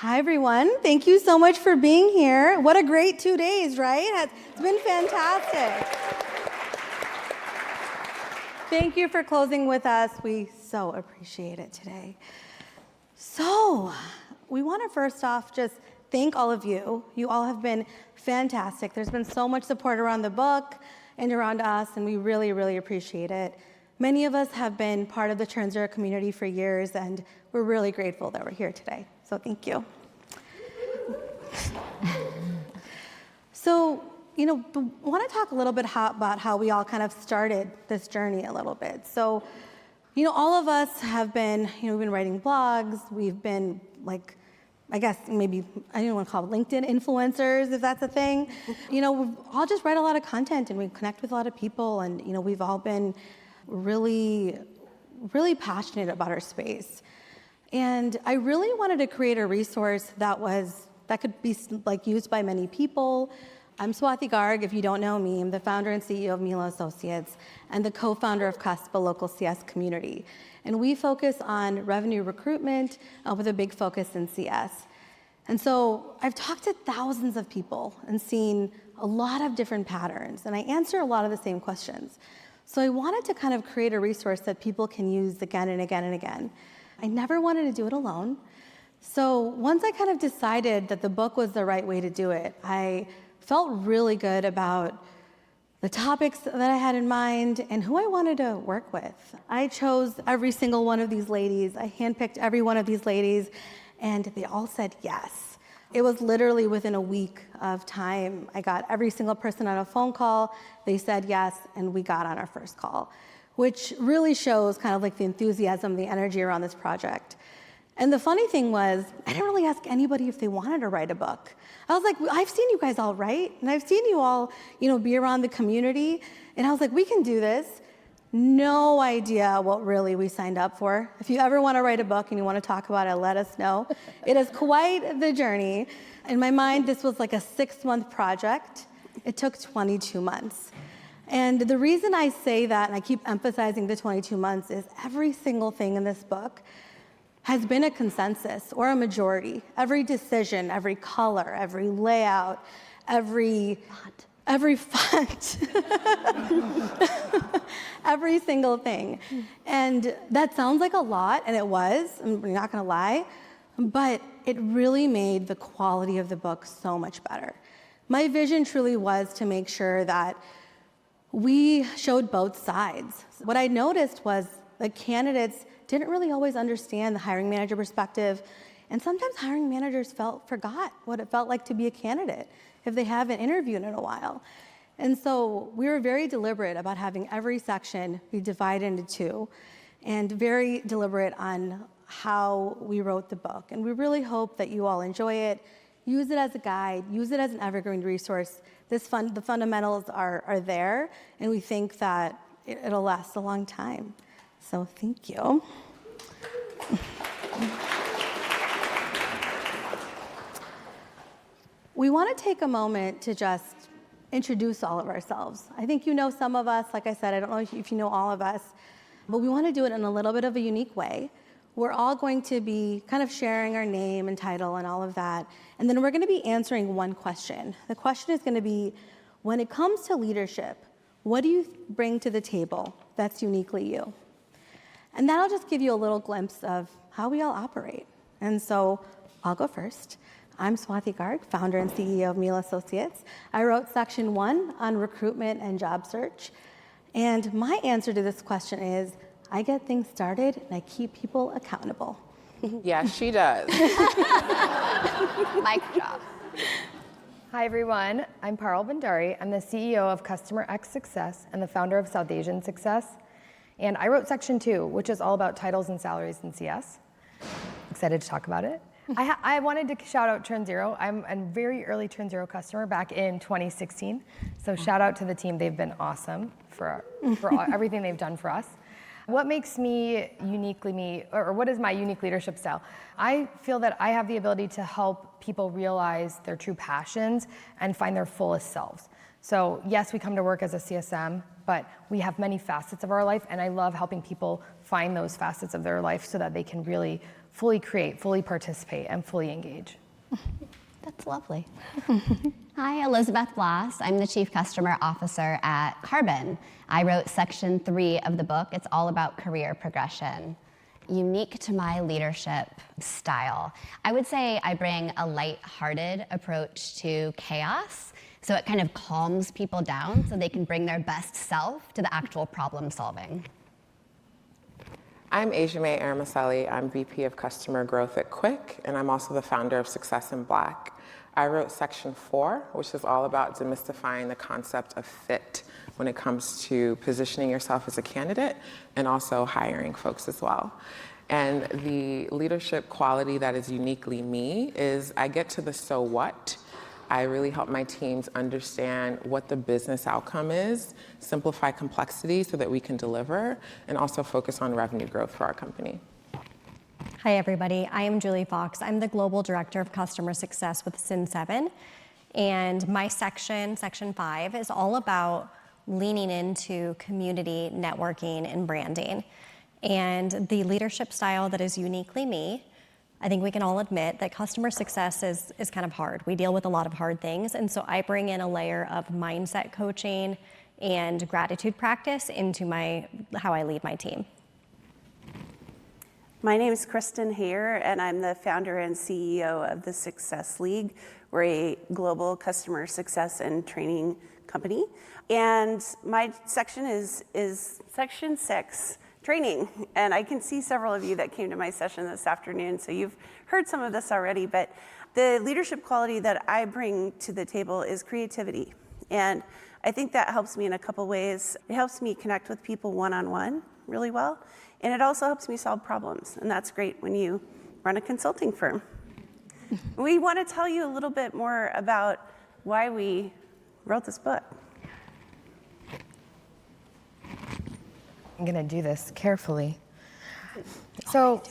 Hi, everyone. Thank you so much for being here. What a great 2 days, right? It's been fantastic. Thank you for closing with us. We so appreciate it today. So, we want to first off just thank all of you. You all have been fantastic. There's been so much support around the book and around us, and we really, really appreciate it. Many of us have been part of the Turn Zero community for years, and we're really grateful that we're here today. So thank you. So, want to talk a little bit about how we all kind of started this journey a little bit. So, all of us have been, we've been writing blogs. We've been I guess maybe, I don't want to call it LinkedIn influencers, if that's a thing. We all just write a lot of content and we connect with a lot of people, and, we've all been really, really passionate about our space. And I really wanted to create a resource that could be used by many people. I'm Swati Garg. If you don't know me, I'm the founder and CEO of Melo Associates and the co-founder of CuSP, a local CS community. And we focus on revenue recruitment with a big focus in CS. And so I've talked to thousands of people and seen a lot of different patterns, and I answer a lot of the same questions. So I wanted to kind of create a resource that people can use again and again and again. I never wanted to do it alone. So once I kind of decided that the book was the right way to do it, I felt really good about the topics that I had in mind and who I wanted to work with. I chose every single one of these ladies. I handpicked every one of these ladies, and they all said yes. It was literally within a week of time. I got every single person on a phone call. They said yes, and we got on our first call, which really shows kind of the enthusiasm, the energy around this project. And the funny thing was, I didn't really ask anybody if they wanted to write a book. I was like, I've seen you guys all write, and I've seen you all, be around the community. And I was like, we can do this. No idea what really we signed up for. If you ever want to write a book and you want to talk about it, let us know. It is quite the journey. In my mind, this was like a 6-month project. It took 22 months. And the reason I say that, and I keep emphasizing the 22 months, is every single thing in this book has been a consensus or a majority. Every decision, every color, every layout, every font, every single thing. And that sounds like a lot, and it was, I'm not gonna lie, but it really made the quality of the book so much better. My vision truly was to make sure that we showed both sides. What I noticed was the candidates didn't really always understand the hiring manager perspective, and sometimes hiring managers forgot what it felt like to be a candidate if they haven't interviewed in a while. And so we were very deliberate about having every section be divided into 2, and very deliberate on how we wrote the book. And we really hope that you all enjoy it, use it as a guide, use it as an evergreen resource. The fundamentals are there, and we think that it'll last a long time. So thank you. We want to take a moment to just introduce all of ourselves. I think you know some of us. Like I said, I don't know if you know all of us, but we want to do it in a little bit of a unique way. We're all going to be kind of sharing our name and title and all of that, and then we're going to be answering one question. The question is going to be, when it comes to leadership, what do you bring to the table that's uniquely you? And that'll just give you a little glimpse of how we all operate. And so I'll go first. I'm Swati Garg, founder and CEO of Melo Associates. I wrote section 1 on recruitment and job search. And my answer to this question is, I get things started and I keep people accountable. Yeah, she does. Mic drop. Hi, everyone. I'm Parul Bhandari. I'm the CEO of CustomerXSuccess and the founder of South Asian Success. And I wrote section 2, which is all about titles and salaries in CS. Excited to talk about it. I wanted to shout out Turn Zero. I'm a very early Turn Zero customer back in 2016. So shout out to the team. They've been awesome for everything they've done for us. What makes me uniquely me, or what is my unique leadership style? I feel that I have the ability to help people realize their true passions and find their fullest selves. So yes, we come to work as a CSM, but we have many facets of our life, and I love helping people find those facets of their life so that they can really fully create, fully participate, and fully engage. That's lovely. Hi, Elizabeth Blass. I'm the Chief Customer Officer at Karbon. I wrote section 3 of the book. It's all about career progression. Unique to my leadership style, I would say I bring a light-hearted approach to chaos. So it kind of calms people down so they can bring their best self to the actual problem solving. I'm Ejieme Eromosele. I'm VP of Customer Growth at Qliq, and I'm also the founder of Success in Black. I wrote section 4, which is all about demystifying the concept of fit when it comes to positioning yourself as a candidate and also hiring folks as well. And the leadership quality that is uniquely me is I get to the so what. I really help my teams understand what the business outcome is, simplify complexity so that we can deliver, and also focus on revenue growth for our company. Hi, everybody. I am Julie Fox. I'm the Global Director of Customer Success with Sin7. And my section 5, is all about leaning into community networking and branding. And the leadership style that is uniquely me, I think we can all admit that customer success is kind of hard. We deal with a lot of hard things. And so I bring in a layer of mindset coaching and gratitude practice into how I lead my team. My name is Kristen here, and I'm the founder and CEO of the Success League. We're a global customer success and training company. And my section is section 6, training. And I can see several of you that came to my session this afternoon, so you've heard some of this already. But the leadership quality that I bring to the table is creativity. And I think that helps me in a couple ways. It helps me connect with people one-on-one really well. And it also helps me solve problems, and that's great when you run a consulting firm. We want to tell you a little bit more about why we wrote this book. I'm gonna do this carefully. So,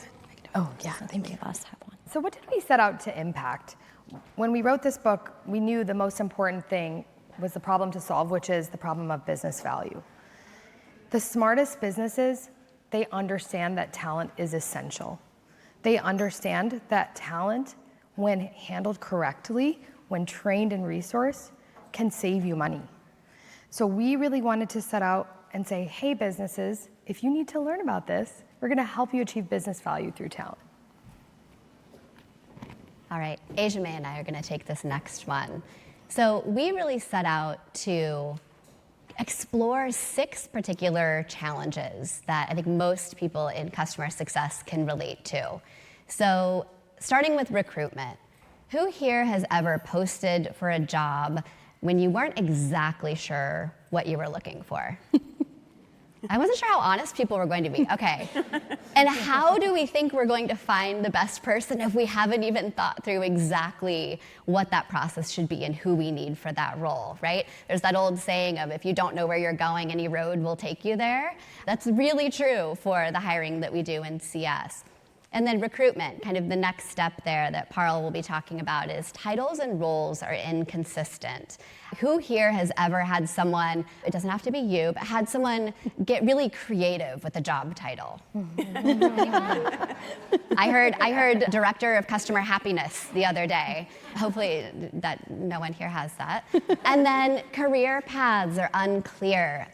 thank you. So what did we set out to impact? When we wrote this book, we knew the most important thing was the problem to solve, which is the problem of business value. The smartest businesses, they understand that talent is essential. They understand that talent, when handled correctly, when trained and resourced, can save you money. So we really wanted to set out and say, hey businesses, if you need to learn about this, we're gonna help you achieve business value through talent. All right, Ejieme and I are gonna take this next one. So we really set out to explore 6 particular challenges that I think most people in customer success can relate to. So starting with recruitment, who here has ever posted for a job when you weren't exactly sure what you were looking for? I wasn't sure how honest people were going to be. Okay. And how do we think we're going to find the best person if we haven't even thought through exactly what that process should be and who we need for that role, right? There's that old saying of if you don't know where you're going, any road will take you there. That's really true for the hiring that we do in CS. And then recruitment, kind of the next step there that Parul will be talking about is titles and roles are inconsistent. Who here has ever had someone, it doesn't have to be you, but had someone get really creative with a job title? I heard Director of Customer Happiness the other day. Hopefully that no one here has that. And then career paths are unclear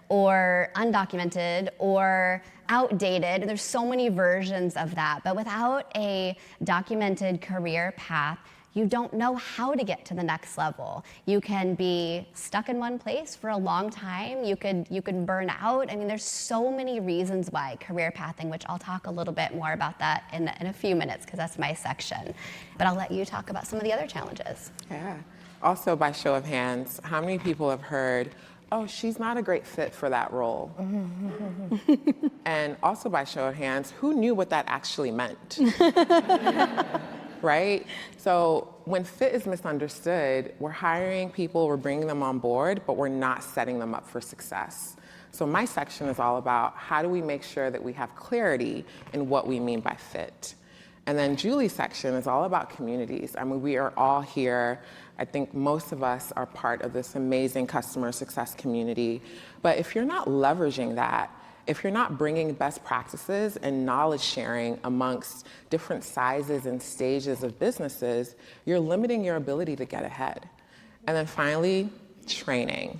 or undocumented or outdated. There's so many versions of that, but without a documented career path, you don't know how to get to the next level. You can be stuck in one place for a long time. You could burn out. I mean, there's so many reasons why career pathing, which I'll talk a little bit more about that in a few minutes because that's my section. But I'll let you talk about some of the other challenges. Yeah. Also, by show of hands, how many people have heard, oh, she's not a great fit for that role? And also by show of hands, who knew what that actually meant? Right? So when fit is misunderstood, we're hiring people, we're bringing them on board, but we're not setting them up for success. So my section is all about how do we make sure that we have clarity in what we mean by fit. And then Julie's section is all about communities. I mean, we are all here. I think most of us are part of this amazing customer success community. But if you're not leveraging that, if you're not bringing best practices and knowledge sharing amongst different sizes and stages of businesses, you're limiting your ability to get ahead. And then finally, training.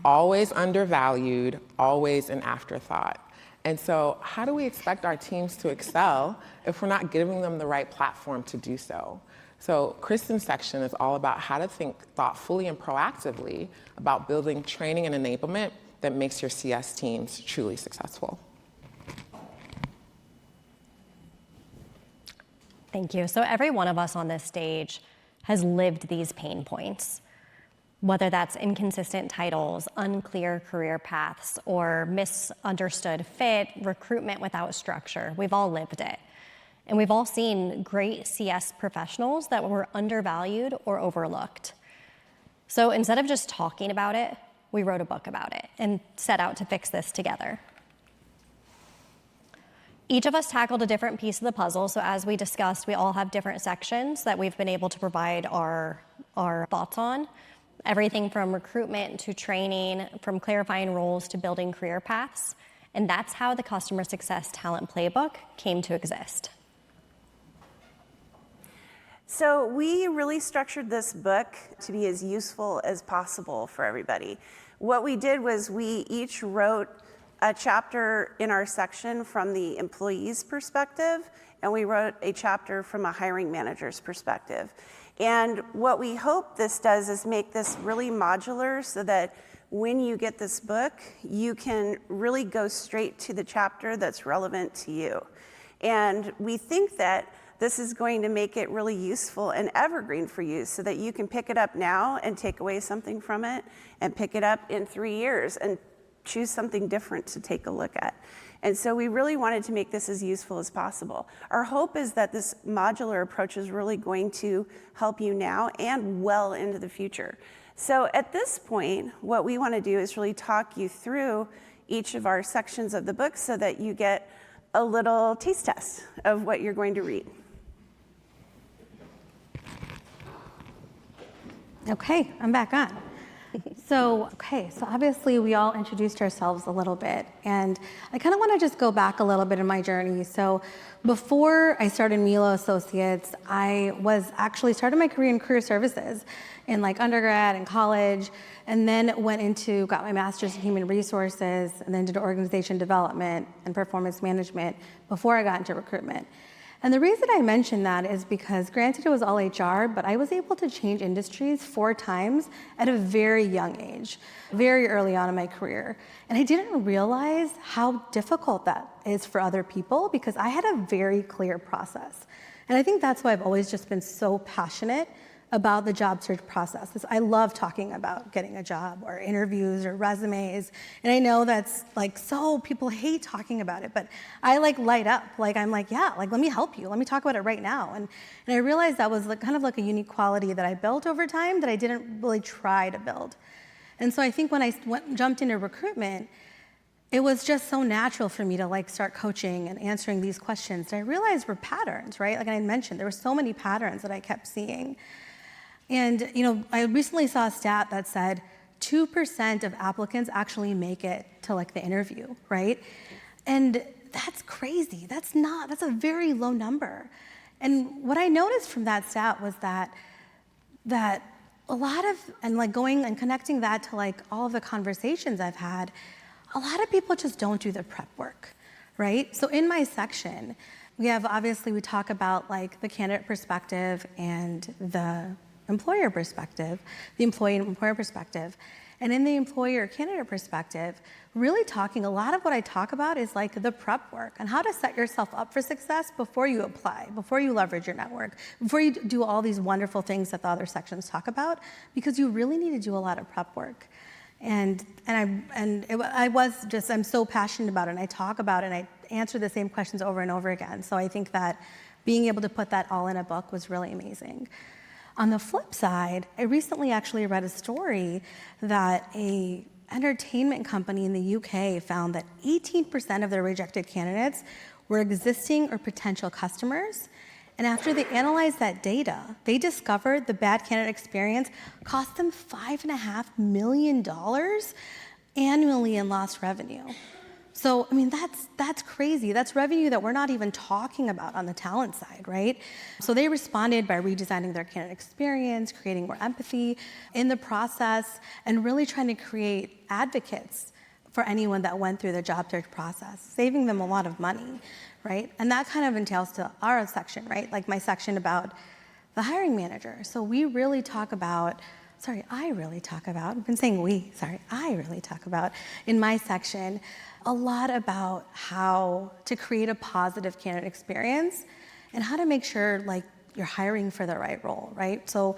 Always undervalued, always an afterthought. And so how do we expect our teams to excel if we're not giving them the right platform to do so? So Kristen's section is all about how to think thoughtfully and proactively about building training and enablement that makes your CS teams truly successful. Thank you. So every one of us on this stage has lived these pain points, whether that's inconsistent titles, unclear career paths, or misunderstood fit, recruitment without structure. We've all lived it. And we've all seen great CS professionals that were undervalued or overlooked. So instead of just talking about it, we wrote a book about it and set out to fix this together. Each of us tackled a different piece of the puzzle. So as we discussed, we all have different sections that we've been able to provide our thoughts on. Everything from recruitment to training, from clarifying roles to building career paths. And that's how the Customer Success Talent Playbook came to exist. So we really structured this book to be as useful as possible for everybody. What we did was we each wrote a chapter in our section from the employee's perspective, and we wrote a chapter from a hiring manager's perspective. And what we hope this does is make this really modular so that when you get this book, you can really go straight to the chapter that's relevant to you. And we think that this is going to make it really useful and evergreen for you so that you can pick it up now and take away something from it and pick it up in 3 years and choose something different to take a look at. And so we really wanted to make this as useful as possible. Our hope is that this modular approach is really going to help you now and well into the future. So at this point, what we want to do is really talk you through each of our sections of the book so that you get a little taste test of what you're going to read. Okay, I'm back on. So obviously we all introduced ourselves a little bit, and I kind of want to just go back a little bit in my journey. So before I started Melo Associates, I was actually started my career in career services in like undergrad and college, and then got my master's in human resources, and then did organization development and performance management before I got into recruitment. And the reason I mention that is because, granted, it was all HR, but I was able to change industries 4 times at a very young age, very early on in my career. And I didn't realize how difficult that is for other people because I had a very clear process. And I think that's why I've always just been so passionate about the job search process. I love talking about getting a job or interviews or resumes. And I know that's people hate talking about it, but I light up. I'm let me help you. Let me talk about it right now. And I realized that was kind of a unique quality that I built over time that I didn't really try to build. And so I think when I jumped into recruitment, it was just so natural for me to start coaching and answering these questions that I realized were patterns, right? Like I mentioned, there were so many patterns that I kept seeing. And I recently saw a stat that said 2% of applicants actually make it to the interview, right? And that's crazy. That's a very low number. And what I noticed from that stat was that a lot of, and going and connecting that to all of the conversations I've had, a lot of people just don't do the prep work, right? So in my section, we talk about the candidate perspective and the employer perspective, the employee and employer perspective. And in the employer candidate perspective, really a lot of what I talk about is the prep work and how to set yourself up for success before you apply, before you leverage your network, before you do all these wonderful things that the other sections talk about, because you really need to do a lot of prep work. I'm so passionate about it, and I talk about it, and I answer the same questions over and over again. So I think that being able to put that all in a book was really amazing. On the flip side, I recently actually read a story that an entertainment company in the UK found that 18% of their rejected candidates were existing or potential customers. And after they analyzed that data, they discovered the bad candidate experience cost them $5.5 million annually in lost revenue. So, I mean, that's crazy. That's revenue that we're not even talking about on the talent side, right? So they responded by redesigning their candidate experience, creating more empathy in the process, and really trying to create advocates for anyone that went through the job search process, saving them a lot of money, right? And that kind of entails to our section, right? Like my section about the hiring manager. So I really talk about, I've been saying I really talk about in my section a lot about how to create a positive candidate experience and how to make sure like you're hiring for the right role, right? So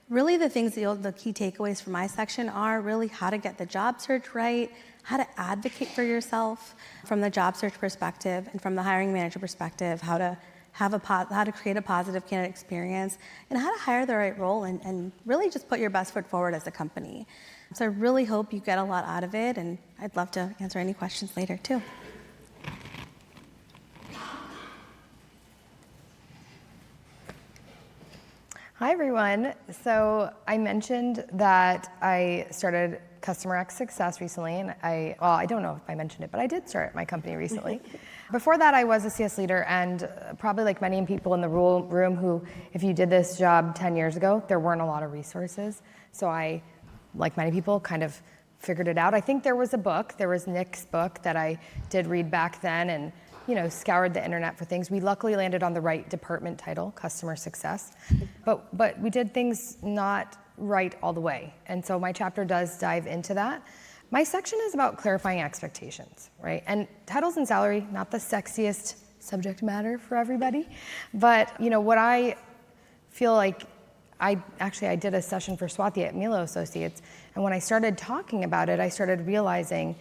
really the things, the key takeaways from my section are really how to get the job search right, how to advocate for yourself from the job search perspective and from the hiring manager perspective, how to create a positive candidate experience, and how to hire the right role and really just put your best foot forward as a company. So I really hope you get a lot out of it, and I'd love to answer any questions later too. Hi, everyone. So I mentioned that I started CustomerXSuccess recently, and I don't know if I mentioned it, but I did start my company recently. Before that, I was a CS leader, and probably like many people in the room who, if you did this job 10 years ago, there weren't a lot of resources. So I, like many people, kind of figured it out. I think there was Nick's book that I did read back then, and scoured the internet for things. We luckily landed on the right department title, Customer Success, but we did things not right all the way. And so my chapter does dive into that. My section is about clarifying expectations, right? And titles and salary, not the sexiest subject matter for everybody, but what I feel like, I did a session for Swati at Melo Associates, and when I started talking about it, I started realizing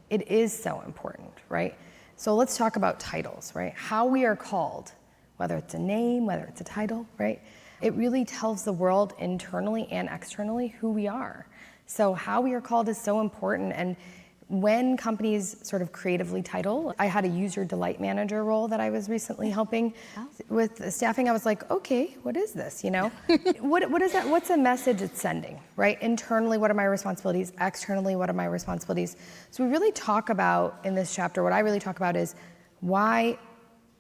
it is so important, right? So let's talk about titles, right? How we are called, whether it's a name, whether it's a title, right? It really tells the world internally and externally who we are. So how we are called is so important. And when companies sort of creatively title, I had a user delight manager role that I was recently helping with staffing. I was like, okay, what is this? What is that? What's the message it's sending, right? Internally, what are my responsibilities? Externally, what are my responsibilities? So we really talk about in this chapter, what I really talk about is why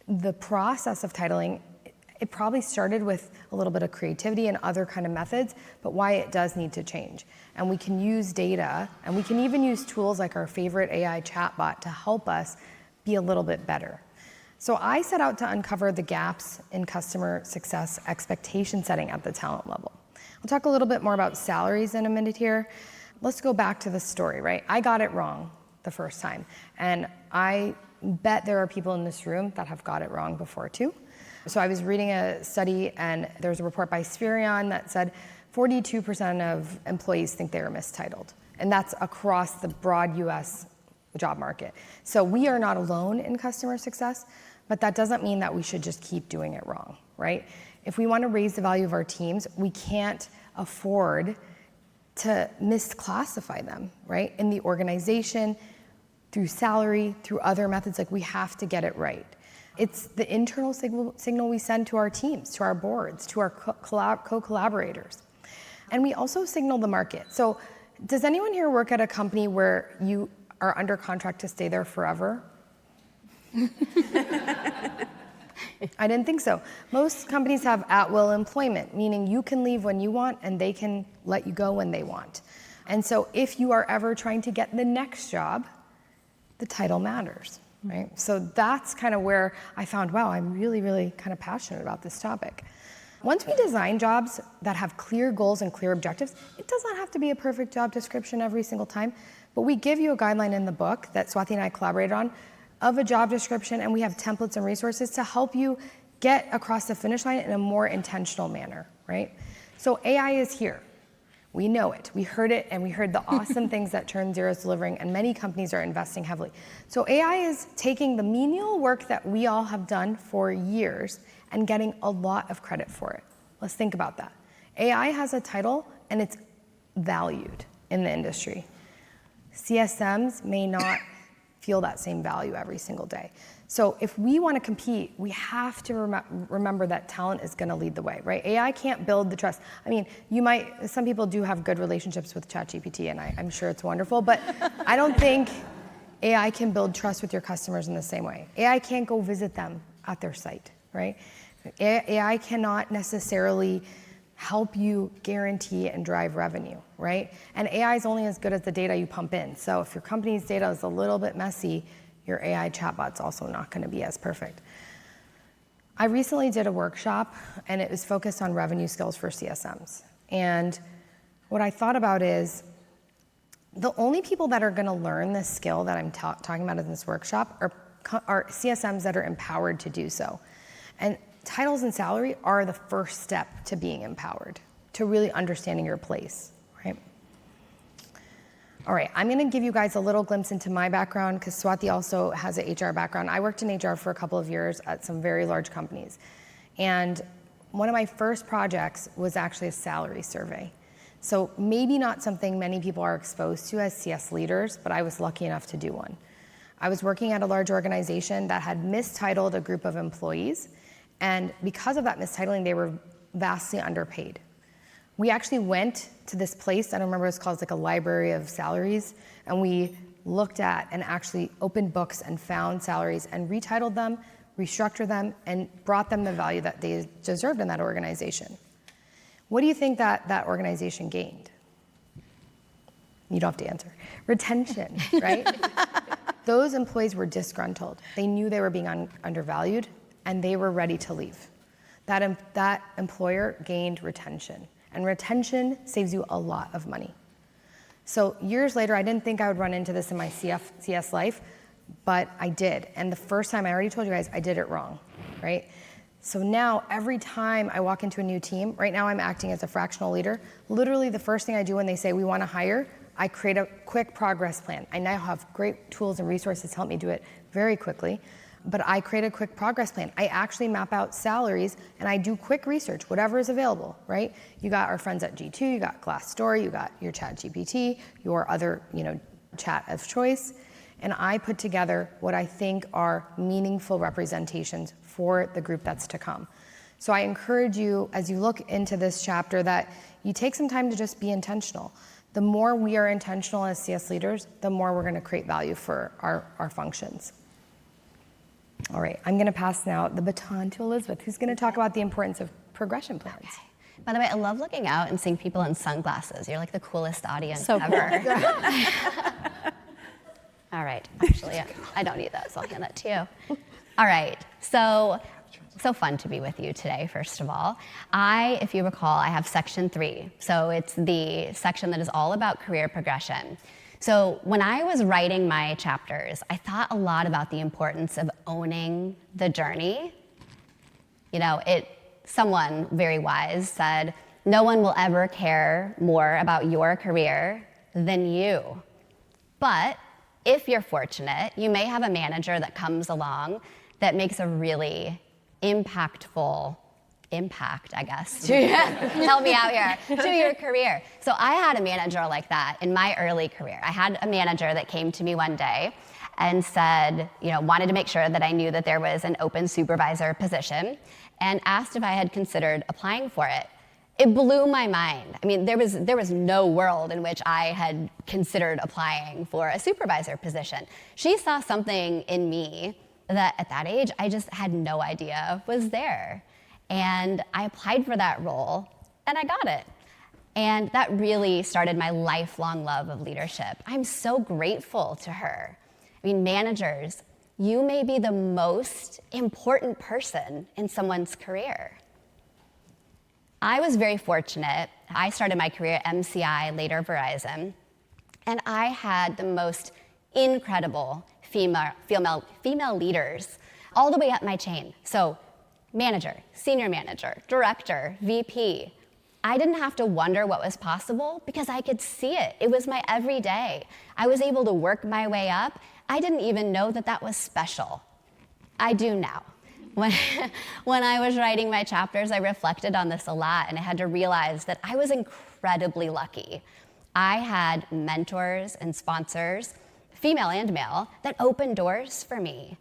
the process of titling, it probably started with a little bit of creativity and other kind of methods, but why it does need to change. And we can use data, and we can even use tools like our favorite AI chatbot to help us be a little bit better. So I set out to uncover the gaps in customer success expectation setting at the talent level. I'll talk a little bit more about salaries in a minute here. Let's go back to the story, right? I got it wrong the first time, and I bet there are people in this room that have got it wrong before too. So I was reading a study, and there was a report by Spherion that said 42% of employees think they are mistitled. And that's across the broad US job market. So we are not alone in customer success, but that doesn't mean that we should just keep doing it wrong, right? If we want to raise the value of our teams, we can't afford to misclassify them, right? In the organization, through salary, through other methods, like we have to get it right. It's the internal signal we send to our teams, to our boards, to our co-collaborators. And we also signal the market. So does anyone here work at a company where you are under contract to stay there forever? I didn't think so. Most companies have at-will employment, meaning you can leave when you want and they can let you go when they want. And so if you are ever trying to get the next job, the title matters. Right? So that's kind of where I found, wow, I'm really, really kind of passionate about this topic. Once we design jobs that have clear goals and clear objectives, it does not have to be a perfect job description every single time, but we give you a guideline in the book that Swati and I collaborated on of a job description, and we have templates and resources to help you get across the finish line in a more intentional manner, right? So AI is here. We know it. We heard it, and we heard the awesome things that Turn Zero is delivering, and many companies are investing heavily. So AI is taking the menial work that we all have done for years and getting a lot of credit for it. Let's think about that. AI has a title, and it's valued in the industry. CSMs may not feel that same value every single day. So if we want to compete, we have to remember that talent is going to lead the way, right? AI can't build the trust. I mean, some people do have good relationships with ChatGPT, and I'm sure it's wonderful, but I don't think AI can build trust with your customers in the same way. AI can't go visit them at their site, right? AI cannot necessarily help you guarantee and drive revenue, right? And AI is only as good as the data you pump in. So if your company's data is a little bit messy, your AI chatbot's also not going to be as perfect. I recently did a workshop, and it was focused on revenue skills for CSMs. And what I thought about is the only people that are going to learn this skill that I'm talking about in this workshop are CSMs that are empowered to do so. And titles and salary are the first step to being empowered, to really understanding your place, right? All right, I'm gonna give you guys a little glimpse into my background because Swati also has an HR background. I worked in HR for a couple of years at some very large companies. And one of my first projects was actually a salary survey. So maybe not something many people are exposed to as CS leaders, but I was lucky enough to do one. I was working at a large organization that had mistitled a group of employees, and because of that mistitling, they were vastly underpaid. We actually went to this place, I don't remember what it's called, it's like a library of salaries, and we looked at and actually opened books and found salaries and retitled them, restructured them, and brought them the value that they deserved in that organization. What do you think that organization gained? You don't have to answer. Retention, right? Those employees were disgruntled. They knew they were being undervalued, and they were ready to leave. That employer gained retention, and retention saves you a lot of money. So years later, I didn't think I would run into this in my CS life, but I did. And the first time, I already told you guys, I did it wrong, right? So now, every time I walk into a new team, right now I'm acting as a fractional leader, literally the first thing I do when they say we want to hire, I create a quick progress plan. I now have great tools and resources to help me do it very quickly, but I create a quick progress plan. I actually map out salaries, and I do quick research, whatever is available, right? You got our friends at G2, you got Glassdoor, you got your ChatGPT, your other, chat of choice, and I put together what I think are meaningful representations for the group that's to come. So I encourage you, as you look into this chapter, that you take some time to just be intentional. The more we are intentional as CS leaders, the more we're going to create value for our functions. All right, I'm going to pass now the baton to Elizabeth, who's going to talk about the importance of progression plans. Okay. By the way, I love looking out and seeing people in sunglasses. You're like the coolest audience So ever. Cool. All right, actually, I don't need that, so I'll hand that to you. All right, so fun to be with you today, first of all. If you recall, I have section 3. So it's the section that is all about career progression. So when I was writing my chapters, I thought a lot about the importance of owning the journey. Someone very wise said, no one will ever care more about your career than you. But if you're fortunate, you may have a manager that comes along that makes a really impactful impact, I guess, to help me out here, to your career. So I had a manager like that in my early career. I had a manager that came to me one day and said, wanted to make sure that I knew that there was an open supervisor position and asked if I had considered applying for it. It blew my mind. I mean, there was no world in which I had considered applying for a supervisor position. She saw something in me that at that age, I just had no idea was there. And I applied for that role, and I got it. And that really started my lifelong love of leadership. I'm so grateful to her. I mean, managers, you may be the most important person in someone's career. I was very fortunate. I started my career at MCI, later Verizon, and I had the most incredible female leaders all the way up my chain. So manager, senior manager, director, VP. I didn't have to wonder what was possible because I could see it. It was my everyday. I was able to work my way up. I didn't even know that was special. I do now. When I was writing my chapters, I reflected on this a lot, and I had to realize that I was incredibly lucky. I had mentors and sponsors, female and male, that opened doors for me.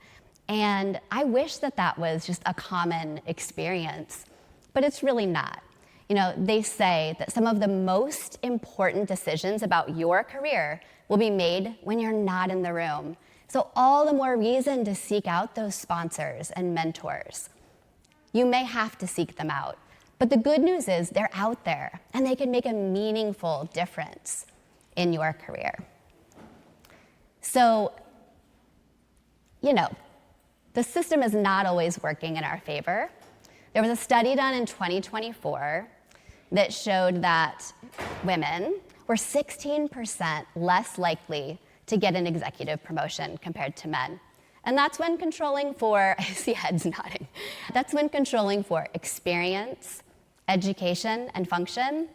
And I wish that was just a common experience, but it's really not. They say that some of the most important decisions about your career will be made when you're not in the room. So all the more reason to seek out those sponsors and mentors. You may have to seek them out, but the good news is they're out there and they can make a meaningful difference in your career. So, the system is not always working in our favor. There was a study done in 2024 that showed that women were 16% less likely to get an executive promotion compared to men. And that's when controlling for, I see heads nodding, that's when controlling for experience, education, and function.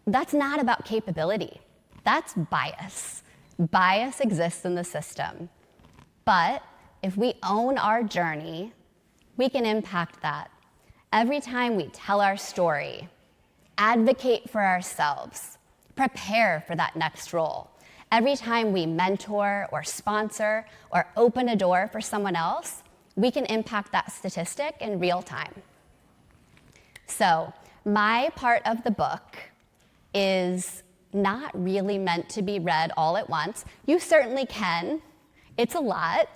That's not about capability. That's bias. Bias exists in the system. But if we own our journey, we can impact that. Every time we tell our story, advocate for ourselves, prepare for that next role. Every time we mentor or sponsor or open a door for someone else, we can impact that statistic in real time. So my part of the book is not really meant to be read all at once. You certainly can. It's a lot.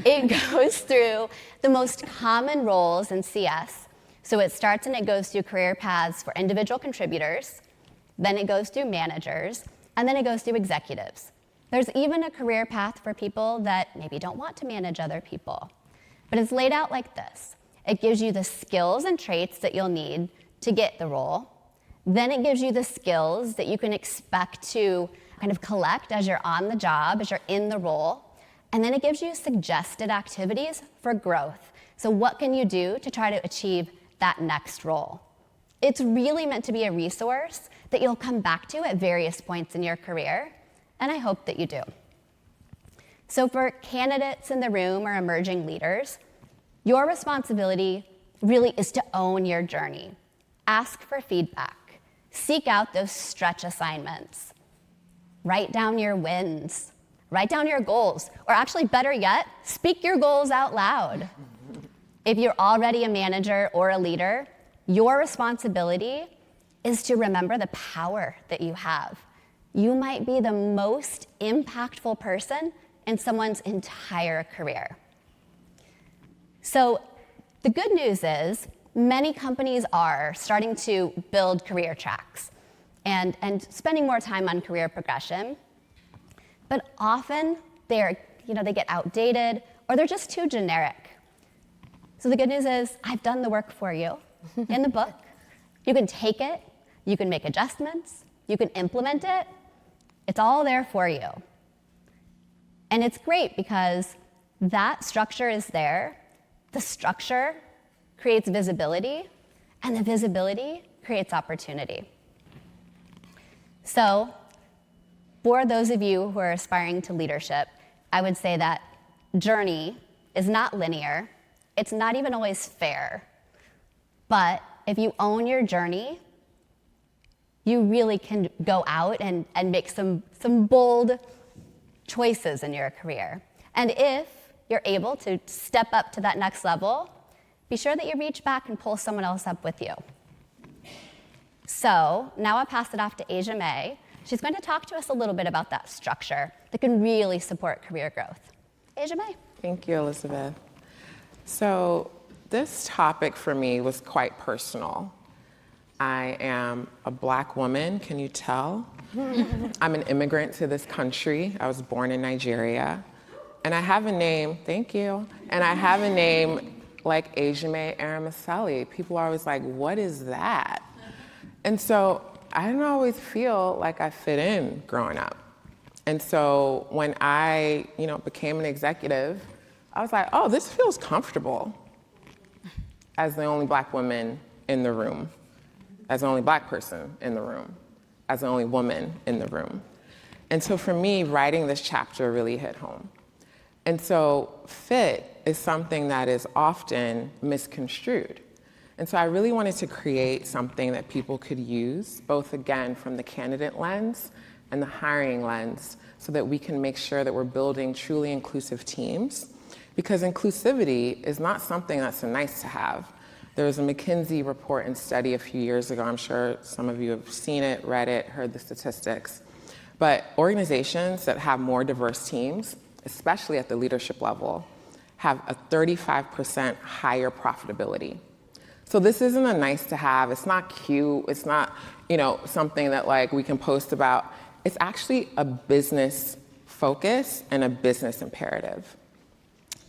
It goes through the most common roles in CS. So it starts and it goes through career paths for individual contributors, then it goes through managers, and then it goes through executives. There's even a career path for people that maybe don't want to manage other people. But it's laid out like this. It gives you the skills and traits that you'll need to get the role. Then it gives you the skills that you can expect to kind of collect as you're on the job, as you're in the role. And then it gives you suggested activities for growth. So what can you do to try to achieve that next role? It's really meant to be a resource that you'll come back to at various points in your career, and I hope that you do. So for candidates in the room or emerging leaders, your responsibility really is to own your journey. Ask for feedback. Seek out those stretch assignments. Write down your wins. Write down your goals, or actually better yet, speak your goals out loud. If you're already a manager or a leader, your responsibility is to remember the power that you have. You might be the most impactful person in someone's entire career. So the good news is many companies are starting to build career tracks and spending more time on career progression. But often they get outdated or they're just too generic. So the good news is I've done the work for you in the book. You can take it, you can make adjustments, you can implement it. It's all there for you. And it's great because that structure is there. The structure creates visibility, and the visibility creates opportunity. So for those of you who are aspiring to leadership, I would say that journey is not linear. It's not even always fair. But if you own your journey, you really can go out and make some bold choices in your career. And if you're able to step up to that next level, be sure that you reach back and pull someone else up with you. So now I'll pass it off to Ejieme. She's going to talk to us a little bit about that structure that can really support career growth. Ejieme. Thank you, Elizabeth. So this topic for me was quite personal. I am a Black woman, can you tell? I'm an immigrant to this country. I was born in Nigeria. And I have a name, thank you, and I have a name like Ejieme Eromosele. People are always like, what is that? And so I didn't always feel like I fit in growing up. And so when I, became an executive, I was like, oh, this feels comfortable as the only Black woman in the room, as the only Black person in the room, as the only woman in the room. And so for me, writing this chapter really hit home. And so fit is something that is often misconstrued. And so I really wanted to create something that people could use, both again from the candidate lens and the hiring lens, so that we can make sure that we're building truly inclusive teams. Because inclusivity is not something that's a nice to have. There was a McKinsey report and study a few years ago. I'm sure some of you have seen it, read it, heard the statistics. But organizations that have more diverse teams, especially at the leadership level, have a 35% higher profitability. So this isn't a nice to have. It's not cute. It's not, something that like we can post about. It's actually a business focus and a business imperative.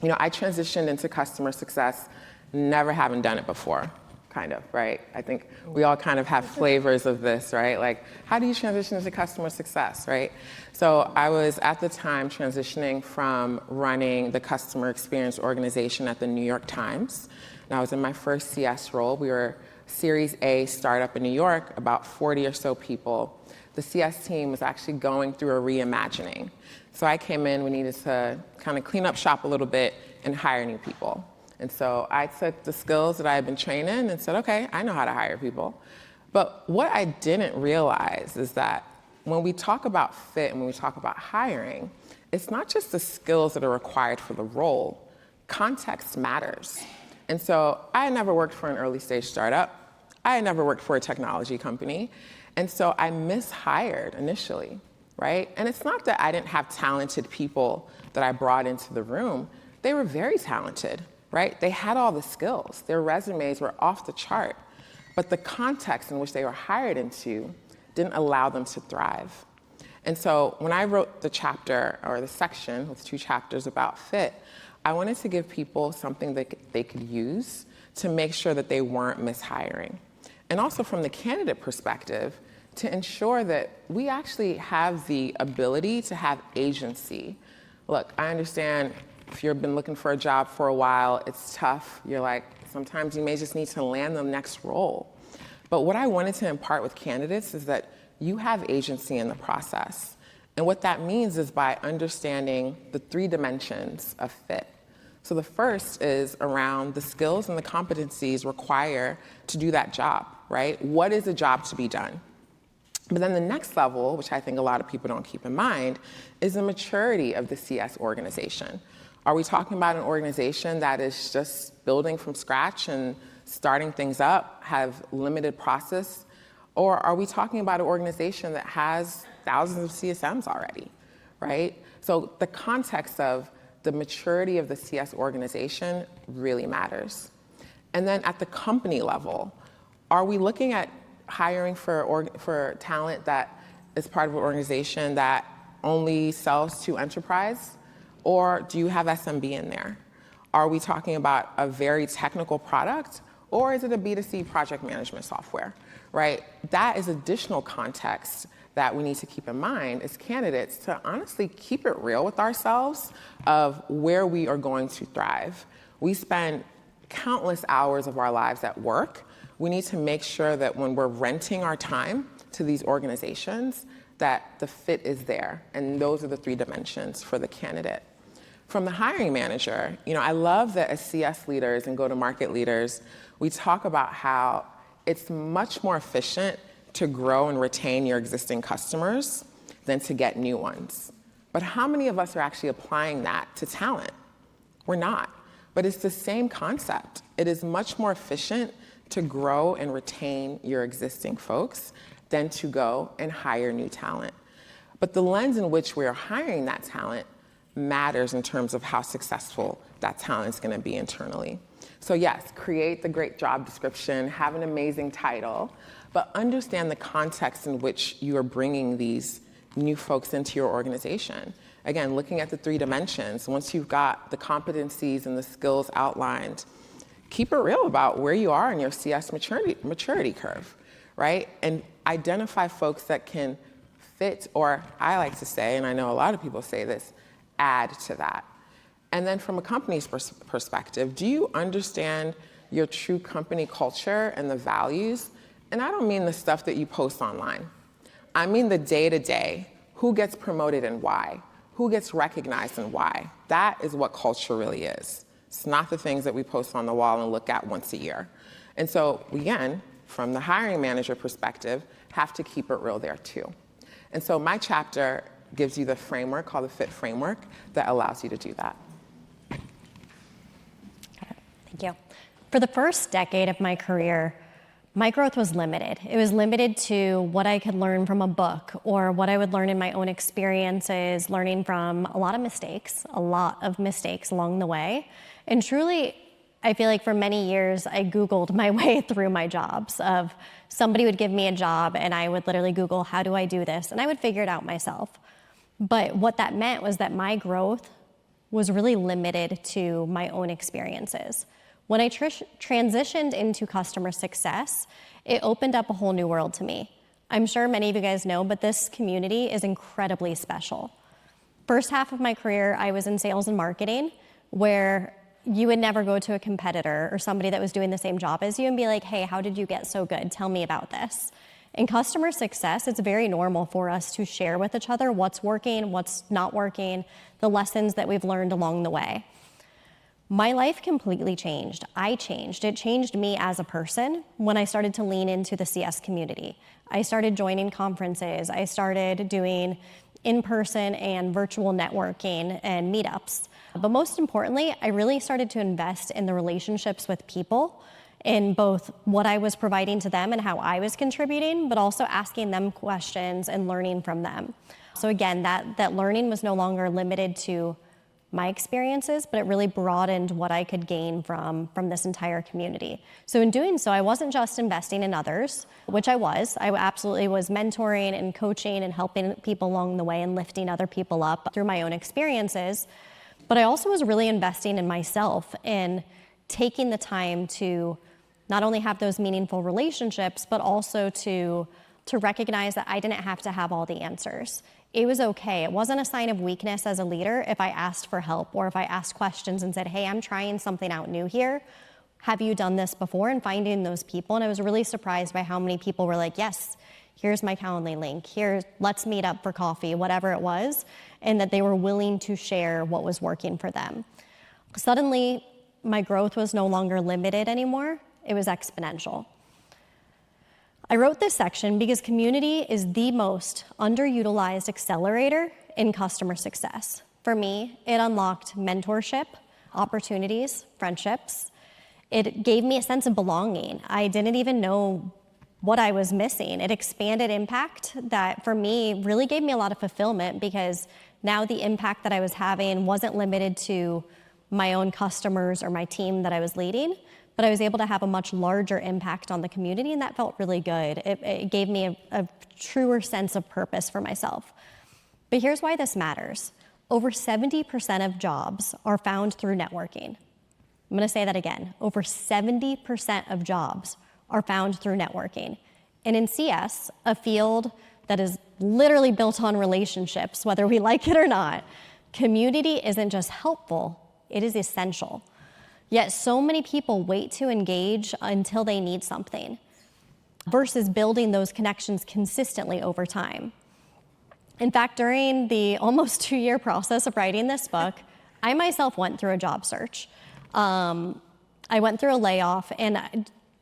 I transitioned into customer success, never having done it before, kind of, right? I think we all kind of have flavors of this, right? Like, how do you transition into customer success, right? So I was at the time transitioning from running the customer experience organization at the New York Times. And I was in my first CS role. We were Series A startup in New York, about 40 or so people. The CS team was actually going through a reimagining. So I came in, we needed to kind of clean up shop a little bit and hire new people. And so I took the skills that I had been trained in and said, okay, I know how to hire people. But what I didn't realize is that when we talk about fit and when we talk about hiring, it's not just the skills that are required for the role. Context matters. And so I had never worked for an early stage startup. I had never worked for a technology company. And so I mishired initially, right? And it's not that I didn't have talented people that I brought into the room. They were very talented, right? They had all the skills. Their resumes were off the chart. But the context in which they were hired into didn't allow them to thrive. And so when I wrote the chapter or the section with 2 chapters about fit, I wanted to give people something that they could use to make sure that they weren't mishiring. And also from the candidate perspective, to ensure that we actually have the ability to have agency. Look, I understand if you've been looking for a job for a while, it's tough. You're like, sometimes you may just need to land the next role. But what I wanted to impart with candidates is that you have agency in the process. And what that means is by understanding the 3 dimensions of fit. So the first is around the skills and the competencies required to do that job, right? What is a job to be done? But then the next level, which I think a lot of people don't keep in mind, is the maturity of the CS organization. Are we talking about an organization that is just building from scratch and starting things up, have limited process? Or are we talking about an organization that has thousands of CSMs already, right? So the context of the maturity of the CS organization really matters. And then at the company level, are we looking at hiring for talent that is part of an organization that only sells to enterprise? Or do you have SMB in there? Are we talking about a very technical product? Or is it a B2C project management software, right? That is additional context that we need to keep in mind as candidates to honestly keep it real with ourselves of where we are going to thrive. We spend countless hours of our lives at work. We need to make sure that when we're renting our time to these organizations, that the fit is there. And those are the 3 dimensions for the candidate. From the hiring manager, I love that as CS leaders and go-to-market leaders, we talk about how it's much more efficient to grow and retain your existing customers than to get new ones. But how many of us are actually applying that to talent? We're not. But it's the same concept. It is much more efficient to grow and retain your existing folks than to go and hire new talent. But the lens in which we're hiring that talent matters in terms of how successful that talent is going to be internally. So yes, create the great job description, have an amazing title, but understand the context in which you are bringing these new folks into your organization. Again, looking at the 3 dimensions, once you've got the competencies and the skills outlined, keep it real about where you are in your CS maturity curve, right? And identify folks that can fit, or I like to say, and I know a lot of people say this, add to that. And then from a company's perspective, do you understand your true company culture and the values? And I don't mean the stuff that you post online. I mean the day-to-day, who gets promoted and why, who gets recognized and why. That is what culture really is. It's not the things that we post on the wall and look at once a year. And so, again, from the hiring manager perspective, have to keep it real there too. And so my chapter gives you the framework called the FIT framework that allows you to do that. Thank you. For the first decade of my career, my growth was limited. It was limited to what I could learn from a book or what I would learn in my own experiences, learning from a lot of mistakes along the way. And truly, I feel like for many years, I Googled my way through my jobs. Of somebody would give me a job and I would literally Google, how do I do this? And I would figure it out myself. But what that meant was that my growth was really limited to my own experiences. When I transitioned into customer success, it opened up a whole new world to me. I'm sure many of you guys know, but this community is incredibly special. First half of my career, I was in sales and marketing, where you would never go to a competitor or somebody that was doing the same job as you and be like, hey, how did you get so good? Tell me about this. In customer success, it's very normal for us to share with each other what's working, what's not working, the lessons that we've learned along the way. My life completely changed. I changed. It changed me as a person when I started to lean into the CS community. I started joining conferences. I started doing in-person and virtual networking and meetups. But most importantly, I really started to invest in the relationships with people, in both what I was providing to them and how I was contributing, but also asking them questions and learning from them. So again, that learning was no longer limited to my experiences, but it really broadened what I could gain from this entire community. So in doing so, I wasn't just investing in others, which I was. I absolutely was mentoring and coaching and helping people along the way and lifting other people up through my own experiences. But I also was really investing in myself and taking the time to not only have those meaningful relationships, but also to recognize that I didn't have to have all the answers. It was okay. It wasn't a sign of weakness as a leader if I asked for help or if I asked questions and said, hey, I'm trying something out new here. Have you done this before? And finding those people. And I was really surprised by how many people were like, yes, here's my Calendly link. Here, let's meet up for coffee, whatever it was. And that they were willing to share what was working for them. Suddenly, my growth was no longer limited anymore. It was exponential. I wrote this section because community is the most underutilized accelerator in customer success. For me, it unlocked mentorship, opportunities, friendships. It gave me a sense of belonging. I didn't even know what I was missing. It expanded impact that for me really gave me a lot of fulfillment, because now the impact that I was having wasn't limited to my own customers or my team that I was leading, but I was able to have a much larger impact on the community, and that felt really good. It gave me a truer sense of purpose for myself. But here's why this matters. Over 70% of jobs are found through networking. I'm gonna say that again. Over 70% of jobs are found through networking. And in CS, a field that is literally built on relationships, whether we like it or not, community isn't just helpful, it is essential. Yet so many people wait to engage until they need something versus building those connections consistently over time. In fact, during the almost 2-year process of writing this book, I myself went through a job search. I went through a layoff, and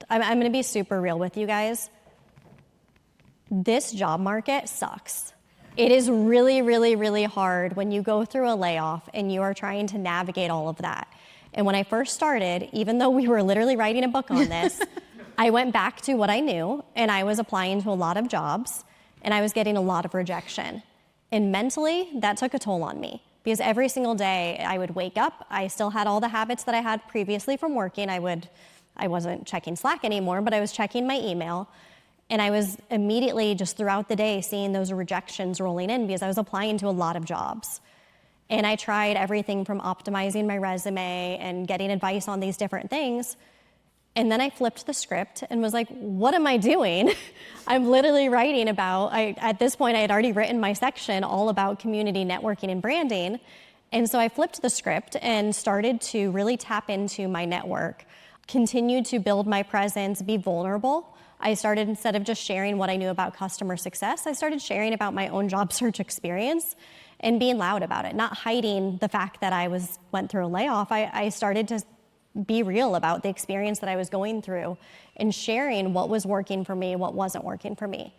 I'm gonna be super real with you guys. This job market sucks. It is really, really, really hard when you go through a layoff and you are trying to navigate all of that. And when I first started, even though we were literally writing a book on this, I went back to what I knew, and I was applying to a lot of jobs, and I was getting a lot of rejection. And mentally, that took a toll on me, because every single day I would wake up, I still had all the habits that I had previously from working. I wasn't checking Slack anymore, but I was checking my email, and I was immediately just throughout the day seeing those rejections rolling in because I was applying to a lot of jobs. And I tried everything from optimizing my resume and getting advice on these different things. And then I flipped the script and was like, what am I doing? I'm literally writing about, at this point I had already written my section all about community networking and branding. And so I flipped the script and started to really tap into my network, continued to build my presence, be vulnerable. I started, instead of just sharing what I knew about customer success, I started sharing about my own job search experience and being loud about it, not hiding the fact that I went through a layoff. I started to be real about the experience that I was going through and sharing what was working for me, what wasn't working for me.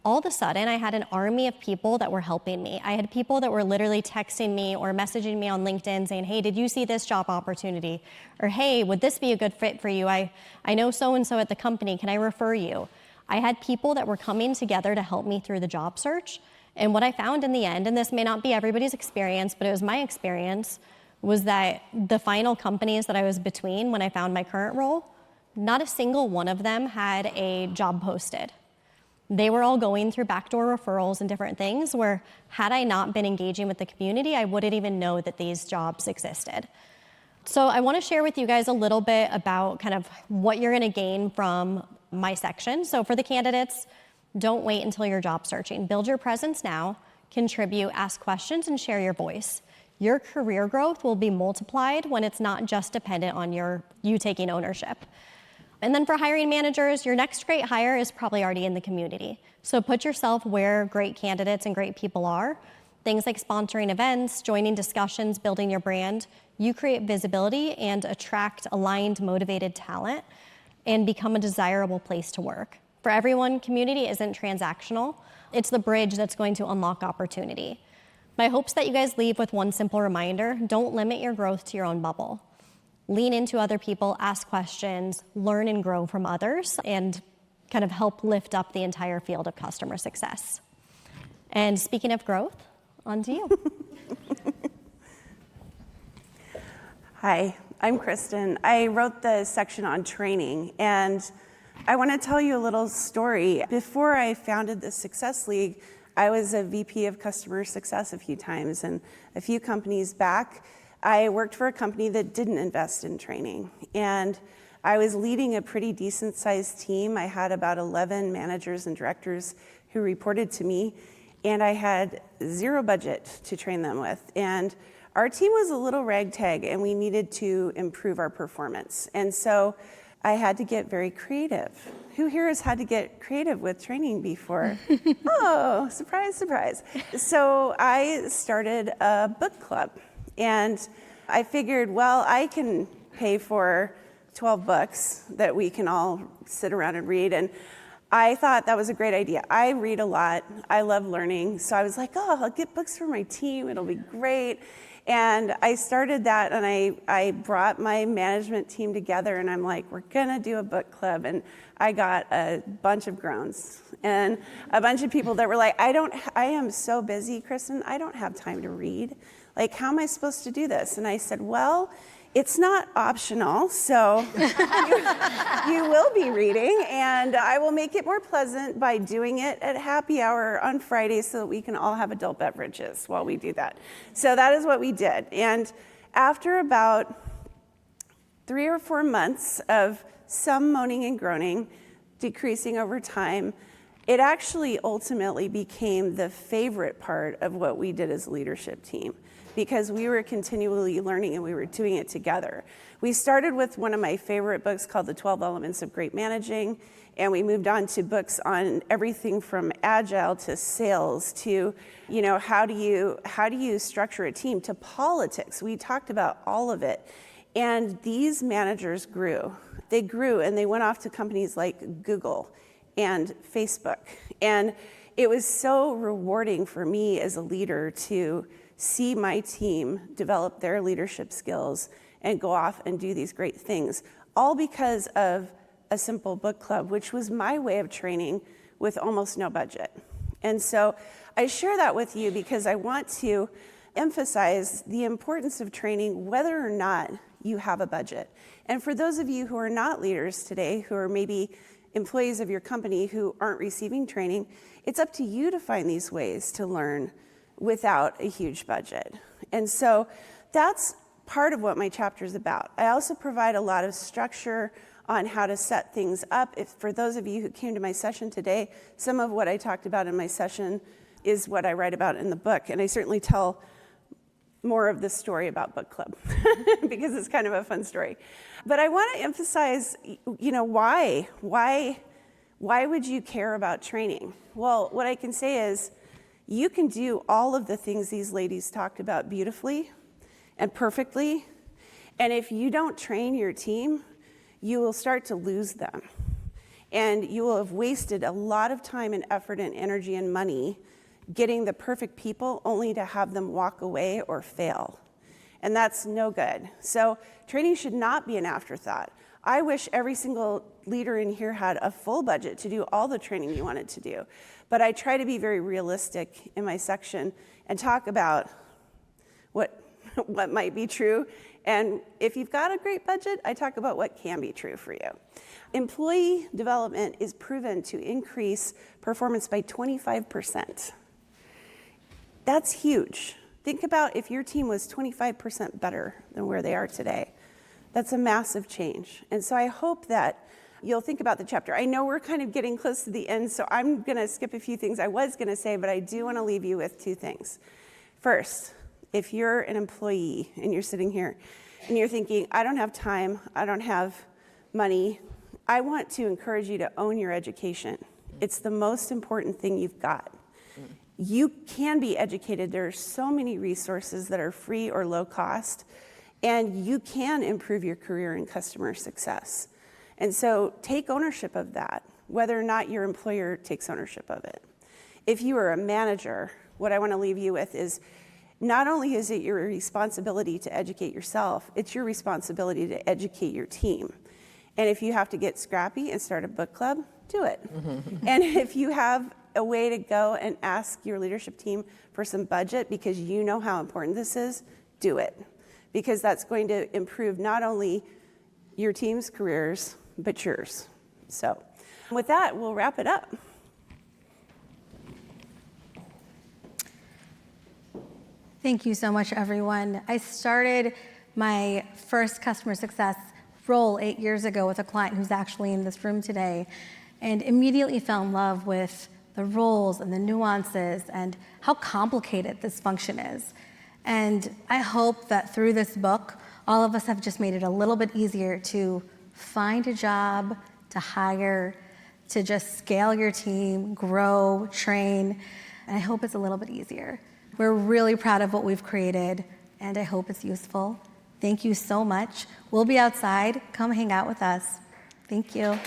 all of a sudden I had an army of people that were helping me. I had people that were literally texting me or messaging me on LinkedIn saying, hey, did you see this job opportunity? Or hey, would this be a good fit for you? I know so-and-so at the company, can I refer you? I had people that were coming together to help me through the job search. And what I found in the end, and this may not be everybody's experience, but it was my experience, was that the final companies that I was between when I found my current role, not a single one of them had a job posted. They were all going through backdoor referrals and different things where had I not been engaging with the community, I wouldn't even know that these jobs existed. So I want to share with you guys a little bit about kind of what you're going to gain from my section. So for the candidates, don't wait until you're job searching. Build your presence now, contribute, ask questions, and share your voice. Your career growth will be multiplied when it's not just dependent on you taking ownership. And then for hiring managers, your next great hire is probably already in the community. So put yourself where great candidates and great people are. Things like sponsoring events, joining discussions, building your brand. You create visibility and attract aligned, motivated talent and become a desirable place to work. For everyone, community isn't transactional. It's the bridge that's going to unlock opportunity. My hope's that you guys leave with one simple reminder: don't limit your growth to your own bubble. Lean into other people, ask questions, learn and grow from others, and kind of help lift up the entire field of customer success. And speaking of growth, on to you. Hi, I'm Kristen. I wrote the section on training, and I want to tell you a little story. Before I founded the Success League, I was a VP of customer success a few times, and a few companies back, I worked for a company that didn't invest in training, and I was leading a pretty decent-sized team. I had about 11 managers and directors who reported to me, and I had zero budget to train them with. And our team was a little ragtag, and we needed to improve our performance. And so I had to get very creative. Who here has had to get creative with training before? Oh, surprise, surprise. So I started a book club. And I figured, well, I can pay for 12 books that we can all sit around and read. And I thought that was a great idea. I read a lot. I love learning. So I was like, oh, I'll get books for my team. It'll be great. And I started that, and I brought my management team together, and I'm like, we're going to do a book club. And I got a bunch of groans and a bunch of people that were like, I am so busy, Kristen, I don't have time to read. Like, how am I supposed to do this? And I said, well, it's not optional, so you will be reading, and I will make it more pleasant by doing it at happy hour on Friday so that we can all have adult beverages while we do that. So that is what we did. And after about 3 or 4 months of some moaning and groaning, decreasing over time, it actually ultimately became the favorite part of what we did as a leadership team, because we were continually learning and we were doing it together. We started with one of my favorite books called The 12 Elements of Great Managing, and we moved on to books on everything from agile to sales to, how do you structure a team, to politics. We talked about all of it. And these managers grew. They grew, and they went off to companies like Google and Facebook. And it was so rewarding for me as a leader to see my team develop their leadership skills and go off and do these great things, all because of a simple book club, which was my way of training with almost no budget. And so I share that with you because I want to emphasize the importance of training whether or not you have a budget. And for those of you who are not leaders today, who are maybe employees of your company who aren't receiving training, it's up to you to find these ways to learn without a huge budget. And so that's part of what my chapter is about. I also provide a lot of structure on how to set things up. If for those of you who came to my session today, some of what I talked about in my session is what I write about in the book. And I certainly tell more of the story about book club because it's kind of a fun story. But I want to emphasize, why would you care about training? Well, what I can say is you can do all of the things these ladies talked about beautifully and perfectly. And if you don't train your team, you will start to lose them. And you will have wasted a lot of time and effort and energy and money getting the perfect people only to have them walk away or fail. And that's no good. So training should not be an afterthought. I wish every single leader in here had a full budget to do all the training you wanted to do. But I try to be very realistic in my section and talk about what might be true. And if you've got a great budget, I talk about what can be true for you. Employee development is proven to increase performance by 25%. That's huge. Think about if your team was 25% better than where they are today. That's a massive change. And so I hope that you'll think about the chapter. I know we're kind of getting close to the end, so I'm going to skip a few things I was going to say, but I do want to leave you with two things. First, if you're an employee and you're sitting here and you're thinking, I don't have time, I don't have money, I want to encourage you to own your education. It's the most important thing you've got. You can be educated. There are so many resources that are free or low cost, and you can improve your career in customer success. And so take ownership of that, whether or not your employer takes ownership of it. If you are a manager, what I want to leave you with is not only is it your responsibility to educate yourself, it's your responsibility to educate your team. And if you have to get scrappy and start a book club, do it. And if you have a way to go and ask your leadership team for some budget because you know how important this is, do it. Because that's going to improve not only your team's careers, but yours. So with that, we'll wrap it up. Thank you so much, everyone. I started my first customer success role 8 years ago with a client who's actually in this room today, and immediately fell in love with the roles and the nuances and how complicated this function is. And I hope that through this book, all of us have just made it a little bit easier to find a job, to hire, to just scale your team, grow, train, and I hope it's a little bit easier. We're really proud of what we've created, and I hope it's useful. Thank you so much. We'll be outside. Come hang out with us. Thank you.